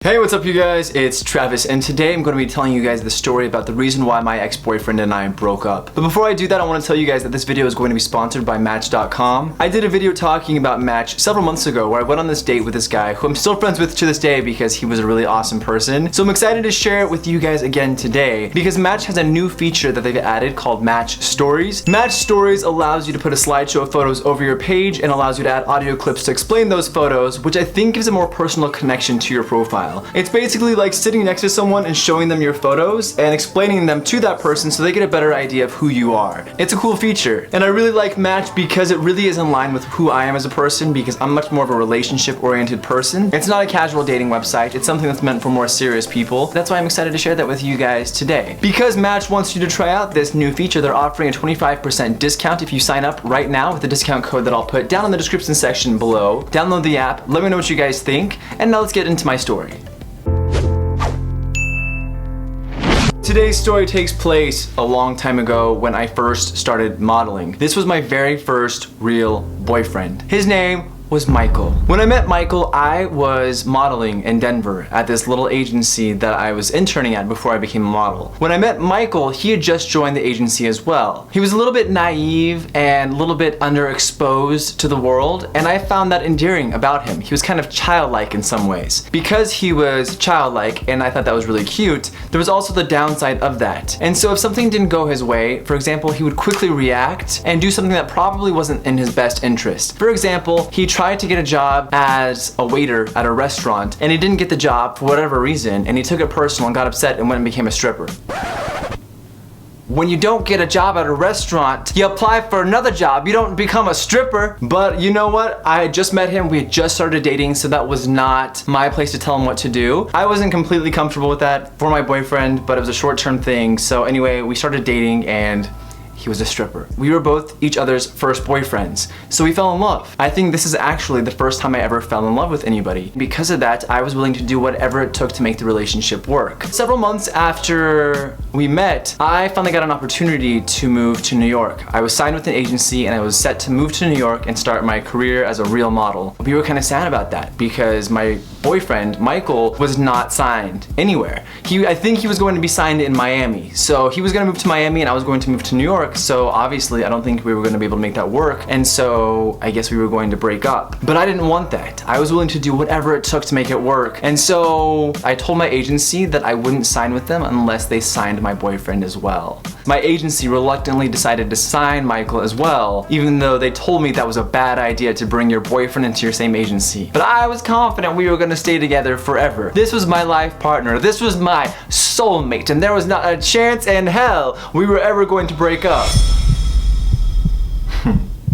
Hey, what's up you guys? It's Travis, and today I'm going to be telling you guys the story about the reason why my ex-boyfriend and I broke up. But before I do that, I want to tell you guys that this video is going to be sponsored by Match.com. I did a video talking about Match several months ago where I went on this date with this guy who I'm still friends with to this day because he was a really awesome person. So I'm excited to share it with you guys again today because Match has a new feature that they've added called Match Stories. Match Stories allows you to put a slideshow of photos over your page and allows you to add audio clips to explain those photos, which I think gives a more personal connection to your profile. It's basically like sitting next to someone and showing them your photos and explaining them to that person so they get a better idea of who you are. It's a cool feature, and I really like Match because it really is in line with who I am as a person because I'm much more of a relationship-oriented person. It's not a casual dating website, it's something that's meant for more serious people. That's why I'm excited to share that with you guys today. Because Match wants you to try out this new feature, they're offering a 25% discount if you sign up right now with the discount code that I'll put down in the description section below. Download the app, let me know what you guys think, and now let's get into my story. Today's story takes place a long time ago when I first started modeling. This was my very first real boyfriend. His name was Michael. When I met Michael, I was modeling in Denver at this little agency that I was interning at before I became a model. When I met Michael, he had just joined the agency as well. He was a little bit naive and a little bit underexposed to the world, and I found that endearing about him. He was kind of childlike in some ways. Because he was childlike, and I thought that was really cute, there was also the downside of that. And so if something didn't go his way, for example, he would quickly react and do something that probably wasn't in his best interest. For example, he tried to get a job as a waiter at a restaurant and he didn't get the job for whatever reason, and he took it personal and got upset and went and became a stripper. When you don't get a job at a restaurant, you apply for another job, you don't become a stripper. But you know what? I had just met him, we had just started dating, so that was not my place to tell him what to do. I wasn't completely comfortable with that for my boyfriend, but it was a short-term thing. So anyway, we started dating and he was a stripper. We were both each other's first boyfriends, so we fell in love. I think this is actually the first time I ever fell in love with anybody. Because of that, I was willing to do whatever it took to make the relationship work. Several months after we met, I finally got an opportunity to move to New York. I was signed with an agency and I was set to move to New York and start my career as a real model. We were kind of sad about that because my boyfriend, Michael, was not signed anywhere. I think he was going to be signed in Miami. So he was gonna move to Miami and I was going to move to New York. So obviously I don't think we were going to be able to make that work, and so I guess we were going to break up. But I didn't want that. I was willing to do whatever it took to make it work. And so I told my agency that I wouldn't sign with them unless they signed my boyfriend as well. My agency reluctantly decided to sign Michael as well, even though they told me that was a bad idea to bring your boyfriend into your same agency. But I was confident we were going to stay together forever. This was my life partner. This was my soulmate, and there was not a chance in hell we were ever going to break up.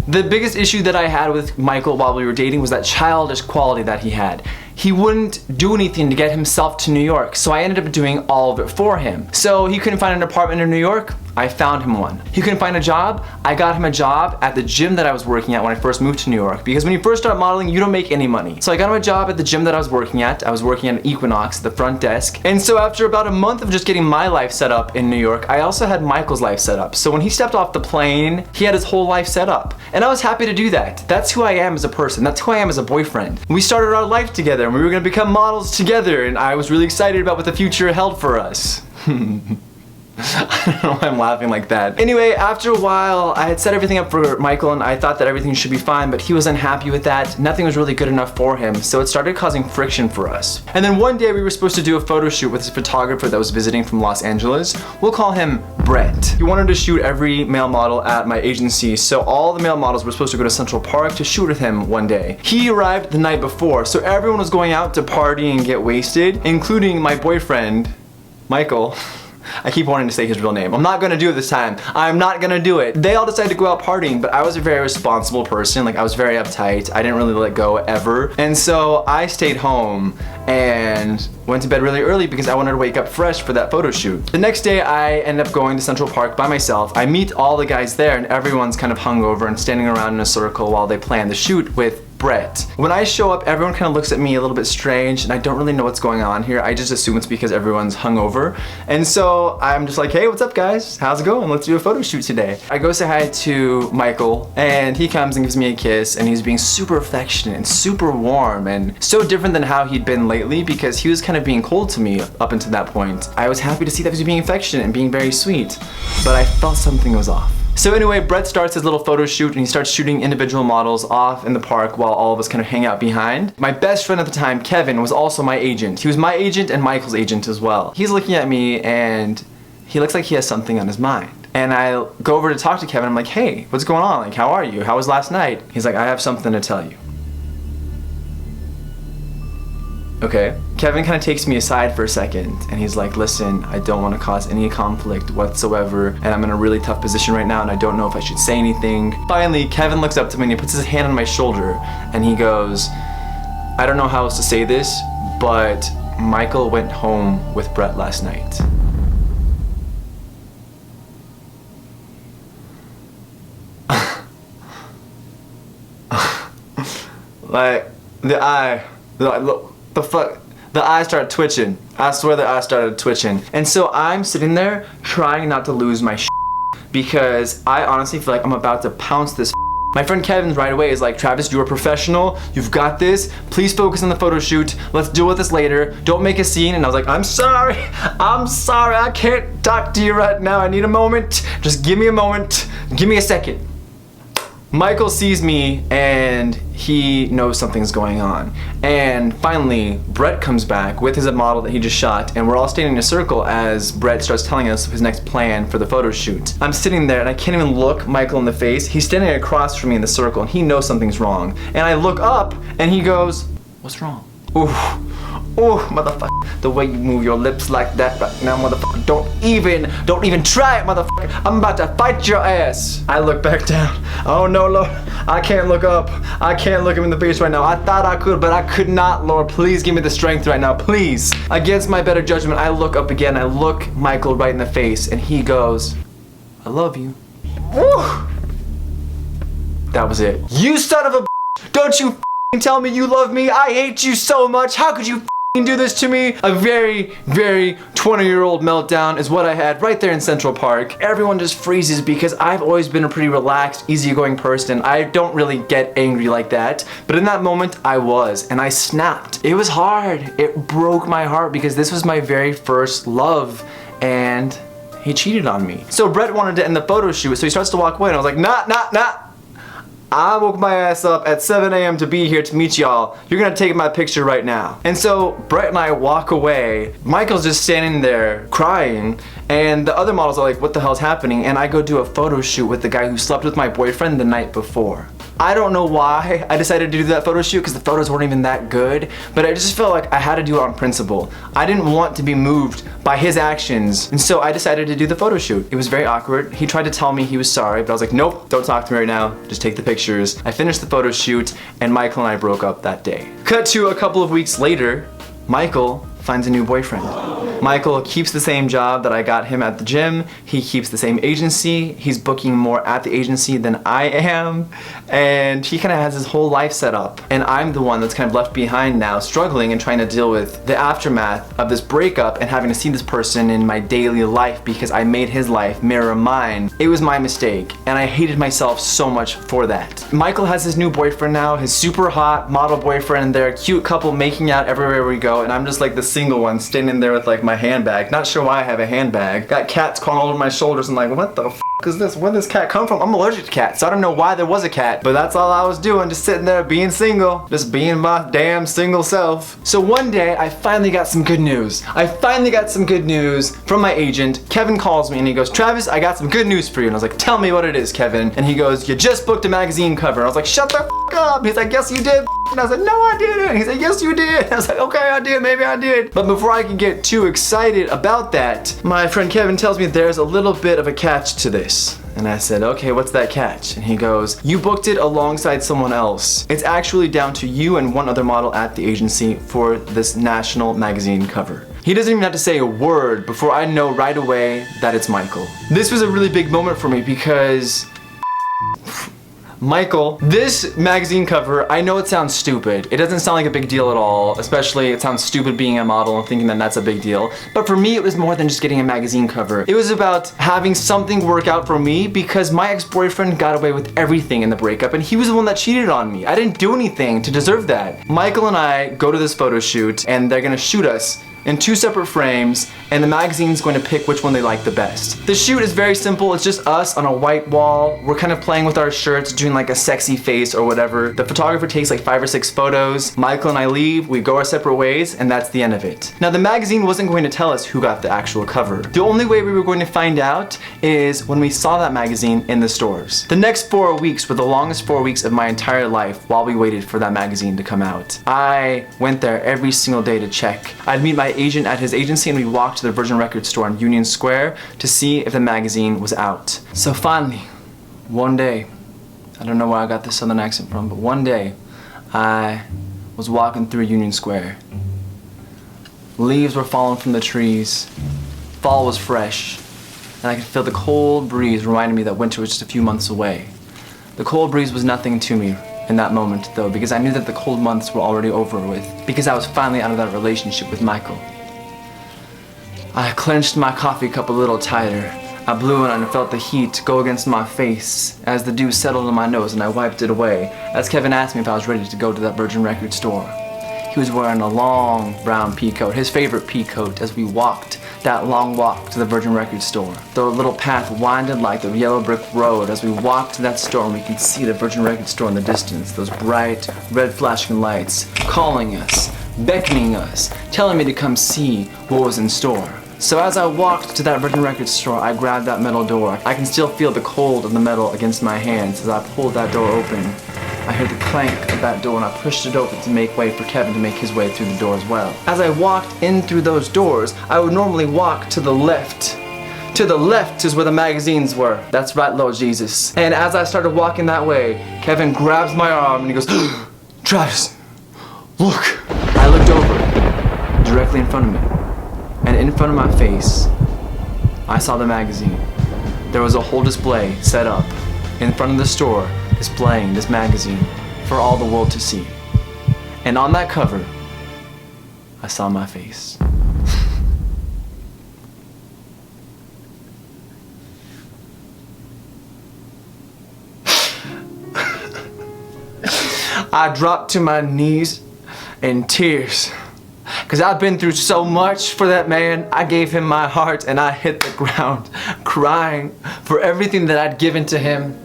The biggest issue that I had with Michael while we were dating was that childish quality that he had. He wouldn't do anything to get himself to New York, so I ended up doing all of it for him. So he couldn't find an apartment in New York, I found him one. He couldn't find a job, I got him a job at the gym that I was working at when I first moved to New York. Because when you first start modeling, you don't make any money. So I got him a job at the gym that I was working at. I was working at Equinox, the front desk. And so after about a month of just getting my life set up in New York, I also had Michael's life set up. So when he stepped off the plane, he had his whole life set up. And I was happy to do that. That's who I am as a person. That's who I am as a boyfriend. We started our life together and we were gonna become models together, and I was really excited about what the future held for us. I don't know why I'm laughing like that. Anyway, after a while, I had set everything up for Michael and I thought that everything should be fine, but he was unhappy with that. Nothing was really good enough for him, so it started causing friction for us. And then one day we were supposed to do a photo shoot with a photographer that was visiting from Los Angeles. We'll call him Bryant. He wanted to shoot every male model at my agency, so all the male models were supposed to go to Central Park to shoot with him one day. He arrived the night before, so everyone was going out to party and get wasted, including my boyfriend, Michael. I keep wanting to say his real name. I'm not gonna do it this time. I'm not gonna do it. They all decided to go out partying, but I was a very responsible person. Like, I was very uptight. I didn't really let go ever. And so I stayed home and went to bed really early because I wanted to wake up fresh for that photo shoot. The next day I end up going to Central Park by myself. I meet all the guys there and everyone's kind of hungover and standing around in a circle while they plan the shoot with Brett. When I show up, everyone kind of looks at me a little bit strange, and I don't really know what's going on here. I just assume it's because everyone's hungover. And so I'm just like, hey, what's up guys? How's it going? Let's do a photo shoot today. I go say hi to Michael, and he comes and gives me a kiss, and he's being super affectionate and super warm, and so different than how he'd been lately, because he was kind of being cold to me up until that point. I was happy to see that he was being affectionate and being very sweet, but I felt something was off. So anyway, Brett starts his little photo shoot, and he starts shooting individual models off in the park while all of us kind of hang out behind. My best friend at the time, Kevin, was also my agent. He was my agent and Michael's agent as well. He's looking at me and he looks like he has something on his mind. And I go over to talk to Kevin. I'm like, hey, what's going on? Like, how are you? How was last night? He's like, I have something to tell you. Okay. Kevin kind of takes me aside for a second, and he's like, listen, I don't want to cause any conflict whatsoever, and I'm in a really tough position right now, and I don't know if I should say anything. Finally, Kevin looks up to me and he puts his hand on my shoulder, and he goes, I don't know how else to say this, but Michael went home with Brett last night. Like, the eye started twitching. I swear the eye started twitching. And so I'm sitting there trying not to lose my shit, because I honestly feel like I'm about to pounce this. My friend Kevin right away is like, Travis, you're a professional. You've got this. Please focus on the photo shoot. Let's deal with this later. Don't make a scene. And I was like, I'm sorry. I'm sorry. I can't talk to you right now. I need a moment. Just give me a moment. Give me a second. Michael sees me and he knows something's going on. And finally, Brett comes back with his model that he just shot, and we're all standing in a circle as Brett starts telling us his next plan for the photo shoot. I'm sitting there and I can't even look Michael in the face. He's standing across from me in the circle and he knows something's wrong. And I look up and he goes, what's wrong? Ooh, ooh, motherfucker. The way you move your lips like that right now, motherfucker. Don't even try it, motherfucker. I'm about to fight your ass. I look back down. Oh no, Lord. I can't look up. I can't look him in the face right now. I thought I could, but I could not, Lord. Please give me the strength right now, please. Against my better judgment, I look up again. I look Michael right in the face, and he goes, I love you. Woo! That was it. You son of a bitch. Don't you tell me you love me. I hate you so much. How could you do this to me? A very 20-year-old meltdown is what I had right there in Central Park. Everyone just freezes because I've always been a pretty relaxed, easygoing person. I don't really get angry like that, but in that moment I was, and I snapped. It was hard. It broke my heart because this was my very first love, and he cheated on me. So Brett wanted to end the photo shoot, so he starts to walk away, and I was like, nah. I woke my ass up at 7 a.m. to be here to meet y'all. You're gonna take my picture right now. And so Brett and I walk away. Michael's just standing there crying, and the other models are like, what the hell's happening? And I go do a photo shoot with the guy who slept with my boyfriend the night before. I don't know why I decided to do that photo shoot, because the photos weren't even that good, but I just felt like I had to do it on principle. I didn't want to be moved by his actions, and so I decided to do the photo shoot. It was very awkward. He tried to tell me he was sorry, but I was like, nope, don't talk to me right now. Just take the pictures. I finished the photo shoot, and Michael and I broke up that day. Cut to a couple of weeks later, Michael finds a new boyfriend. Michael keeps the same job that I got him at the gym. He keeps the same agency. He's booking more at the agency than I am. And he kind of has his whole life set up. And I'm the one that's kind of left behind now, struggling and trying to deal with the aftermath of this breakup and having to see this person in my daily life because I made his life mirror mine. It was my mistake, and I hated myself so much for that. Michael has his new boyfriend now, his super hot model boyfriend. They're a cute couple making out everywhere we go, and I'm just like the single one standing there with like my handbag. Not sure why I have a handbag. Got cats crawling all over my shoulders. I'm like, what the f is this? Where did this cat come from? I'm allergic to cats, so I don't know why there was a cat. But that's all I was doing, just sitting there being single. Just being my damn single self. So one day, I finally got some good news. I finally got some good news from my agent. Kevin calls me and he goes, Travis, I got some good news for you. And I was like, tell me what it is, Kevin. And he goes, you just booked a magazine cover. And I was like, shut the f up. He's like, yes, you did. And I was like, no, I didn't. He said, yes, you did. I was like, okay, I did. Maybe I did. But before I can get too excited about that, my friend Kevin tells me there's a little bit of a catch to this. And I said, okay, what's that catch? And he goes, you booked it alongside someone else. It's actually down to you and one other model at the agency for this national magazine cover. He doesn't even have to say a word before I know right away that it's Michael. This was a really big moment for me because Michael. This magazine cover, I know it sounds stupid. It doesn't sound like a big deal at all, especially it sounds stupid being a model and thinking that that's a big deal. But for me, it was more than just getting a magazine cover. It was about having something work out for me because my ex-boyfriend got away with everything in the breakup and he was the one that cheated on me. I didn't do anything to deserve that. Michael and I go to this photo shoot and they're gonna shoot us in 2 separate frames, and the magazine's going to pick which one they like the best. The shoot is very simple. It's just us on a white wall. We're kind of playing with our shirts, doing like a sexy face or whatever. The photographer takes like 5 or 6 photos. Michael and I leave, we go our separate ways, and that's the end of it. Now the magazine wasn't going to tell us who got the actual cover. The only way we were going to find out is when we saw that magazine in the stores. The next 4 weeks were the longest 4 weeks of my entire life while we waited for that magazine to come out. I went there every single day to check. I'd meet my agent at his agency and we walked to the Virgin Records store on Union Square to see if the magazine was out. So finally, one day, I don't know where I got this southern accent from, but one day I was walking through Union Square. Leaves were falling from the trees, fall was fresh, and I could feel the cold breeze reminding me that winter was just a few months away. The cold breeze was nothing to me in that moment though, because I knew that the cold months were already over with, because I was finally out of that relationship with Michael. I clenched my coffee cup a little tighter. I blew it and felt the heat go against my face as the dew settled on my nose and I wiped it away as Kevin asked me if I was ready to go to that Virgin Records store. He was wearing a long brown pea coat, his favorite pea coat, as we walked that long walk to the Virgin Records store. The little path winded like the yellow brick road as we walked to that store and we could see the Virgin Records store in the distance, those bright red flashing lights calling us, beckoning us, telling me to come see what was in store. So as I walked to that Virgin Records store, I grabbed that metal door. I can still feel the cold of the metal against my hands as I pulled that door open. I heard the clank of that door and I pushed it open to make way for Kevin to make his way through the door as well. As I walked in through those doors, I would normally walk to the left. To the left is where the magazines were. That's right, Lord Jesus. And as I started walking that way, Kevin grabs my arm and he goes, Travis, look. I looked over, directly in front of me. And in front of my face, I saw the magazine. There was a whole display set up in front of the store displaying this magazine for all the world to see. And on that cover, I saw my face. I dropped to my knees in tears. Because I've been through so much for that man. I gave him my heart and I hit the ground crying for everything that I'd given to him.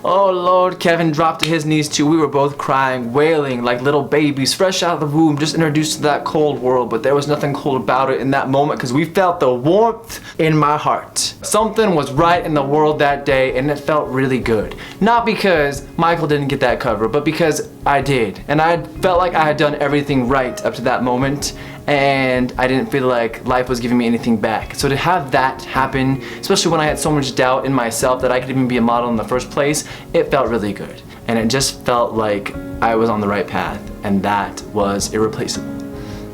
Oh Lord, Kevin dropped to his knees too. We were both crying, wailing like little babies, fresh out of the womb, just introduced to that cold world. But there was nothing cold about it in that moment because we felt the warmth in my heart. Something was right in the world that day and it felt really good. Not because Michael didn't get that cover, but because I did. And I felt like I had done everything right up to that moment. And I didn't feel like life was giving me anything back. So to have that happen, especially when I had so much doubt in myself that I could even be a model in the first place, it felt really good. And it just felt like I was on the right path, and that was irreplaceable.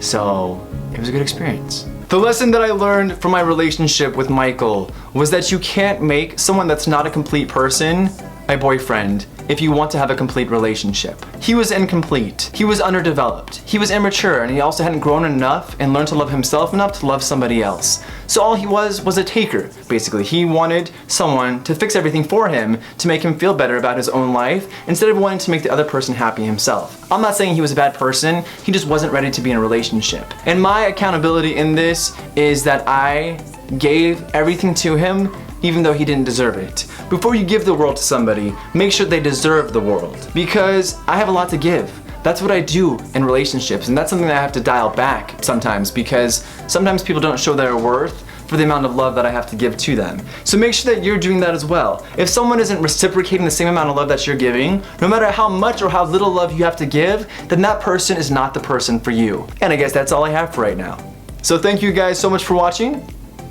So it was a good experience. The lesson that I learned from my relationship with Michael was that you can't make someone that's not a complete person a boyfriend if you want to have a complete relationship. He was incomplete. He was underdeveloped. He was immature, and he also hadn't grown enough and learned to love himself enough to love somebody else. So all he was a taker, basically. He wanted someone to fix everything for him to make him feel better about his own life instead of wanting to make the other person happy himself. I'm not saying he was a bad person, he just wasn't ready to be in a relationship. And my accountability in this is that I gave everything to him even though he didn't deserve it. Before you give the world to somebody, make sure they deserve the world. Because I have a lot to give. That's what I do in relationships, and that's something that I have to dial back sometimes, because sometimes people don't show their worth for the amount of love that I have to give to them. So make sure that you're doing that as well. If someone isn't reciprocating the same amount of love that you're giving, no matter how much or how little love you have to give, then that person is not the person for you. And I guess that's all I have for right now. So thank you guys so much for watching,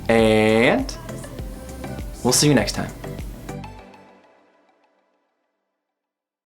and we'll see you next time.